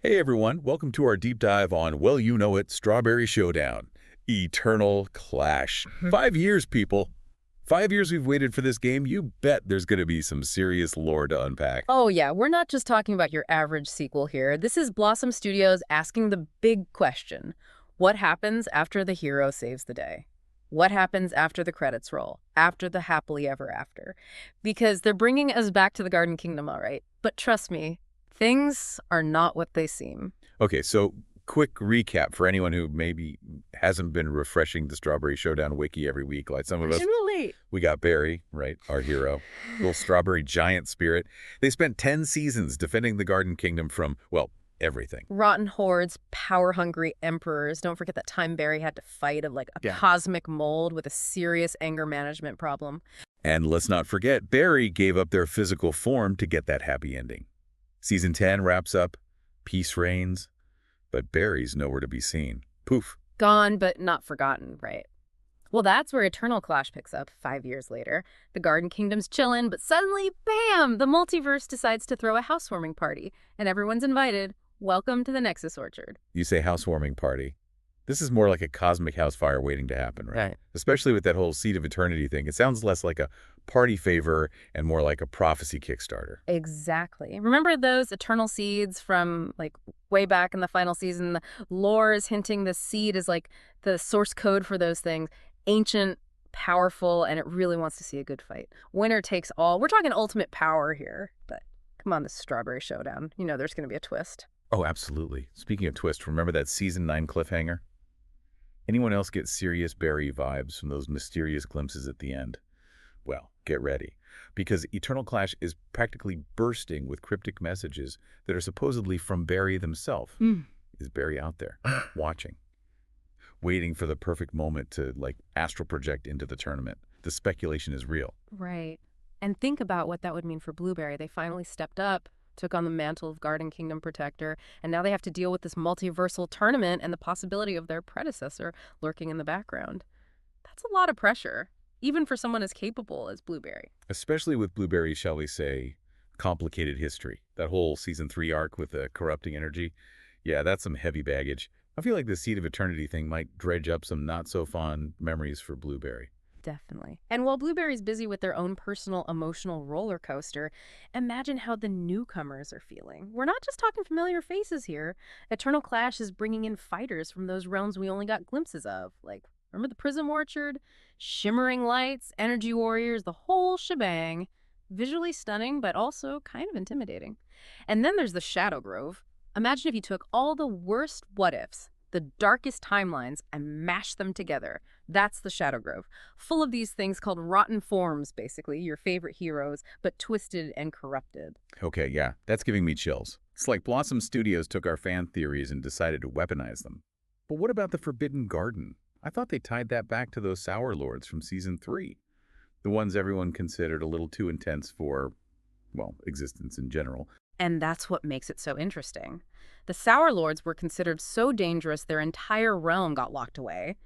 Hey everyone, welcome to our deep dive on, well, you know it, Strawberry Showdown. Eternal Clash. 5 years, people. 5 years we've waited for this game. You bet there's going to be some serious lore to unpack. Oh yeah, we're not just talking about your average sequel here. This is Blossom Studios asking the big question. What happens after the hero saves the day? What happens after the credits roll? After the happily ever after? Because they're bringing us back to the Garden Kingdom, all right. But trust me, things are not what they seem. Okay, so quick recap for anyone who maybe hasn't been refreshing the Strawberry Showdown wiki every week like some of us. Really? We got Barry, right, our hero, little strawberry giant spirit. They spent 10 seasons defending the Garden Kingdom from, well, everything. Rotten hordes, power-hungry emperors. Don't forget that time Barry had to fight a cosmic mold with a serious anger management problem. And let's not forget, Barry gave up their physical form to get that happy ending. Season 10 wraps up, peace reigns, but Barry's nowhere to be seen. Poof. Gone, but not forgotten, right? Well, that's where Eternal Clash picks up 5 years later. The Garden Kingdom's chillin', but suddenly, bam! The multiverse decides to throw a housewarming party, and everyone's invited. Welcome to the Nexus Orchard. You say housewarming party. This is more like a cosmic house fire waiting to happen, right? Right. Especially with that whole Seed of Eternity thing. It sounds less like a party favor and more like a prophecy Kickstarter. Exactly. Remember those eternal seeds from, way back in the final season? The lore is hinting the seed is, the source code for those things. Ancient, powerful, and it really wants to see a good fight. Winner takes all. We're talking ultimate power here, but come on, this Strawberry Showdown. You know there's going to be a twist. Oh, absolutely. Speaking of twist, remember that Season 9 cliffhanger? Anyone else get serious Barry vibes from those mysterious glimpses at the end? Well, get ready, because Eternal Clash is practically bursting with cryptic messages that are supposedly from Barry himself. Is Barry out there, watching, waiting for the perfect moment to, astral project into the tournament? The speculation is real. Right. And think about what that would mean for Blueberry. They finally stepped up, took on the mantle of Garden Kingdom Protector, and now they have to deal with this multiversal tournament and the possibility of their predecessor lurking in the background. That's a lot of pressure, even for someone as capable as Blueberry. Especially with Blueberry's, shall we say, complicated history. That whole Season 3 arc with the corrupting energy. Yeah, that's some heavy baggage. I feel like the Seed of Eternity thing might dredge up some not-so-fond memories for Blueberry. Definitely. And while Blueberry's busy with their own personal emotional roller coaster, imagine how the newcomers are feeling. We're not just talking familiar faces here. Eternal Clash is bringing in fighters from those realms we only got glimpses of. Remember the Prism Orchard? Shimmering lights, energy warriors, the whole shebang. Visually stunning, but also kind of intimidating. And then there's the Shadow Grove. Imagine if you took all the worst what-ifs, the darkest timelines, and mashed them together. That's the Shadow Grove. Full of these things called rotten forms, basically, your favorite heroes, but twisted and corrupted. Okay, yeah, that's giving me chills. It's like Blossom Studios took our fan theories and decided to weaponize them. But what about the Forbidden Garden? I thought they tied that back to those Sour Lords from Season 3. The ones everyone considered a little too intense for, well, existence in general. And that's what makes it so interesting. The Sour Lords were considered so dangerous their entire realm got locked away.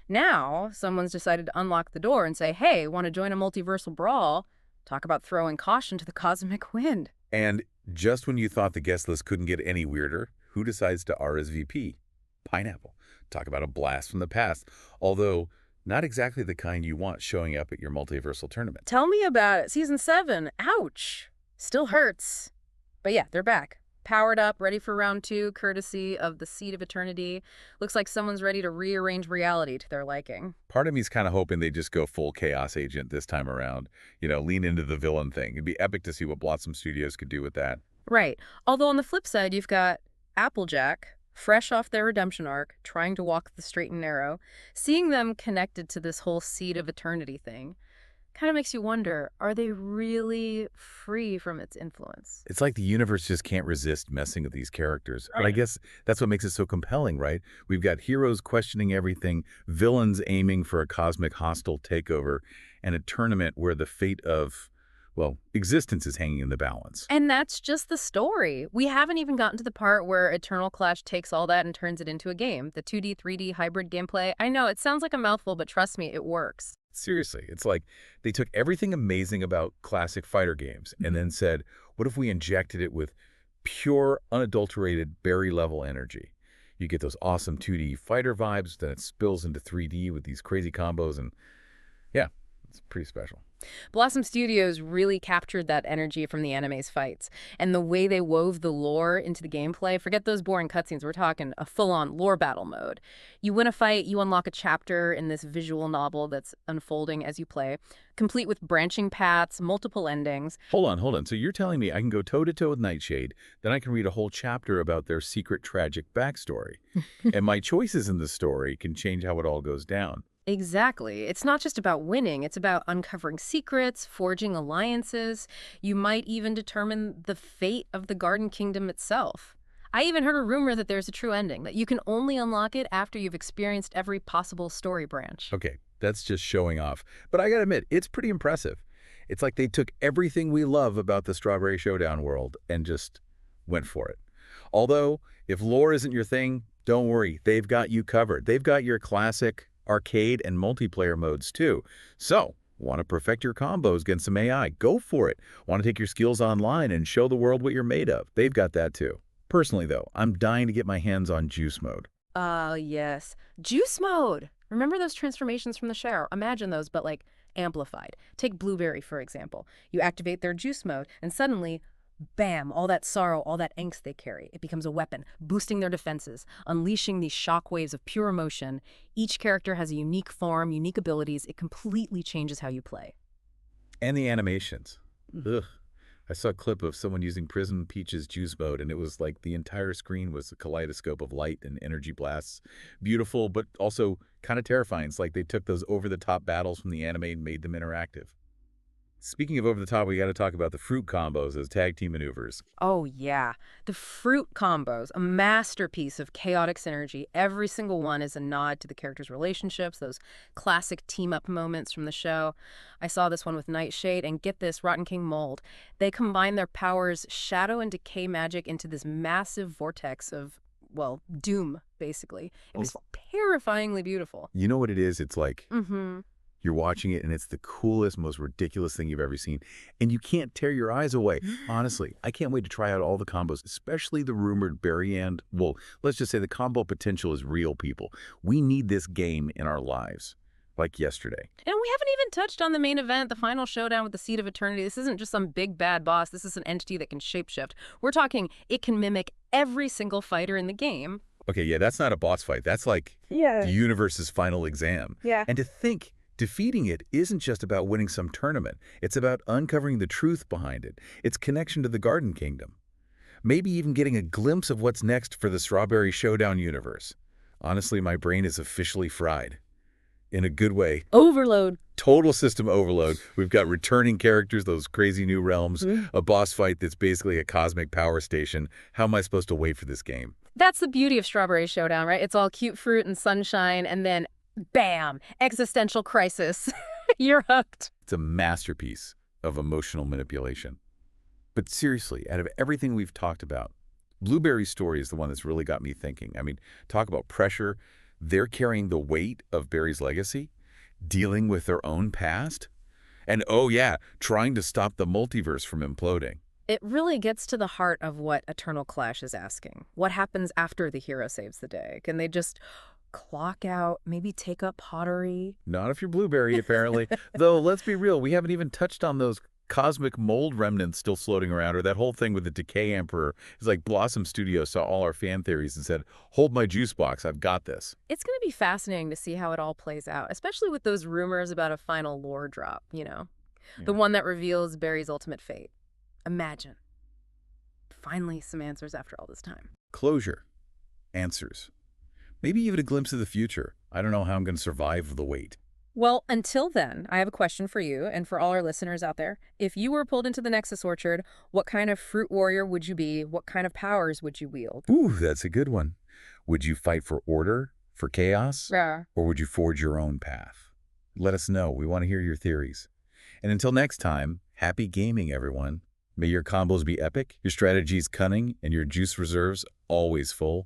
Now, someone's decided to unlock the door and say, hey, want to join a multiversal brawl? Talk about throwing caution to the cosmic wind. And just when you thought the guest list couldn't get any weirder, who decides to RSVP? Pineapple. Talk about a blast from the past, although not exactly the kind you want showing up at your multiversal tournament. Tell me about it. Season 7. Ouch. Still hurts. But yeah, they're back. Powered up, ready for round 2, courtesy of the Seed of Eternity. Looks like someone's ready to rearrange reality to their liking. Part of me's kind of hoping they just go full Chaos Agent this time around. Lean into the villain thing. It'd be epic to see what Blossom Studios could do with that. Right. Although on the flip side, you've got Applejack, fresh off their redemption arc, trying to walk the straight and narrow. Seeing them connected to this whole Seed of Eternity thing kind of makes you wonder, are they really free from its influence? It's like the universe just can't resist messing with these characters. But I guess that's what makes it so compelling, right? We've got heroes questioning everything, villains aiming for a cosmic hostile takeover, and a tournament where the fate of, well, existence is hanging in the balance. And that's just the story. We haven't even gotten to the part where Eternal Clash takes all that and turns it into a game. The 2D, 3D hybrid gameplay. I know, it sounds like a mouthful, but trust me, it works. Seriously, it's like they took everything amazing about classic fighter games and then said, what if we injected it with pure, unadulterated berry-level energy. You get those awesome 2D fighter vibes, then it spills into 3D with these crazy combos, and yeah, it's pretty special. Blossom Studios really captured that energy from the anime's fights. And the way they wove the lore into the gameplay, forget those boring cutscenes, we're talking a full-on lore battle mode. You win a fight, you unlock a chapter in this visual novel that's unfolding as you play, complete with branching paths, multiple endings. Hold on. So you're telling me I can go toe-to-toe with Nightshade, then I can read a whole chapter about their secret tragic backstory. And my choices in the story can change how it all goes down. Exactly. It's not just about winning, it's about uncovering secrets, forging alliances. You might even determine the fate of the Garden Kingdom itself. I even heard a rumor that there's a true ending, that you can only unlock it after you've experienced every possible story branch. Okay, that's just showing off. But I gotta admit, it's pretty impressive. It's like they took everything we love about the Strawberry Showdown world and just went for it. Although, if lore isn't your thing, don't worry, they've got you covered. They've got your classic arcade and multiplayer modes too. So, want to perfect your combos against some AI? Go for it. Want to take your skills online and show the world what you're made of? They've got that too. Personally though, I'm dying to get my hands on Juice Mode. Yes. Juice mode! Remember those transformations from the show? Imagine those, but like amplified. Take Blueberry, for example. You activate their juice mode, and suddenly, bam, all that sorrow, all that angst they carry, it becomes a weapon, boosting their defenses, unleashing these shockwaves of pure emotion. Each character has a unique form, unique abilities. It completely changes how you play. And the animations. Ugh. I saw a clip of someone using Prism Peach's Juice Mode, and it was like the entire screen was a kaleidoscope of light and energy blasts. Beautiful, but also kind of terrifying. It's like they took those over-the-top battles from the anime and made them interactive. Speaking of over the top, we got to talk about the fruit combos as tag team maneuvers. Oh, yeah. The fruit combos, a masterpiece of chaotic synergy. Every single one is a nod to the characters' relationships, those classic team-up moments from the show. I saw this one with Nightshade, and get this, Rotten King Mold. They combine their powers, shadow and decay magic, into this massive vortex of, well, doom, basically. It was terrifyingly beautiful. You know what it is? It's like Mm-hmm. you're watching it, and it's the coolest, most ridiculous thing you've ever seen. And you can't tear your eyes away. Honestly, I can't wait to try out all the combos, especially the rumored berry and, well, let's just say the combo potential is real, people. We need this game in our lives, like yesterday. And we haven't even touched on the main event, the final showdown with the Seed of Eternity. This isn't just some big bad boss. This is an entity that can shapeshift. We're talking it can mimic every single fighter in the game. Okay, yeah, that's not a boss fight. That's like Yeah. the universe's final exam. Yeah. And to think defeating it isn't just about winning some tournament. It's about uncovering the truth behind it, its connection to the Garden Kingdom. Maybe even getting a glimpse of what's next for the Strawberry Showdown universe. Honestly, my brain is officially fried. In a good way. Overload. Total system overload. We've got returning characters, those crazy new realms, a boss fight that's basically a cosmic power station. How am I supposed to wait for this game? That's the beauty of Strawberry Showdown, right? It's all cute fruit and sunshine, and then bam, existential crisis. You're hooked. It's a masterpiece of emotional manipulation. But seriously, out of everything we've talked about, Blueberry's story is the one that's really got me thinking. I mean, talk about pressure. They're carrying the weight of Barry's legacy, dealing with their own past, and oh yeah, trying to stop the multiverse from imploding. It really gets to the heart of what Eternal Clash is asking. What happens after the hero saves the day? Can they just clock out, maybe take up pottery? Not if you're Blueberry, apparently. Though, let's be real, we haven't even touched on those cosmic mold remnants still floating around, or that whole thing with the Decay Emperor. It's like Blossom Studios saw all our fan theories and said, hold my juice box, I've got this. It's going to be fascinating to see how it all plays out, especially with those rumors about a final lore drop, you know? The one that reveals Barry's ultimate fate. Imagine. Finally, some answers after all this time. Closure. Answers. Maybe even a glimpse of the future. I don't know how I'm going to survive the wait. Well, until then, I have a question for you and for all our listeners out there. If you were pulled into the Nexus Orchard, what kind of fruit warrior would you be? What kind of powers would you wield? Ooh, that's a good one. Would you fight for order, for chaos, Yeah. or would you forge your own path? Let us know. We want to hear your theories. And until next time, happy gaming, everyone. May your combos be epic, your strategies cunning, and your juice reserves always full.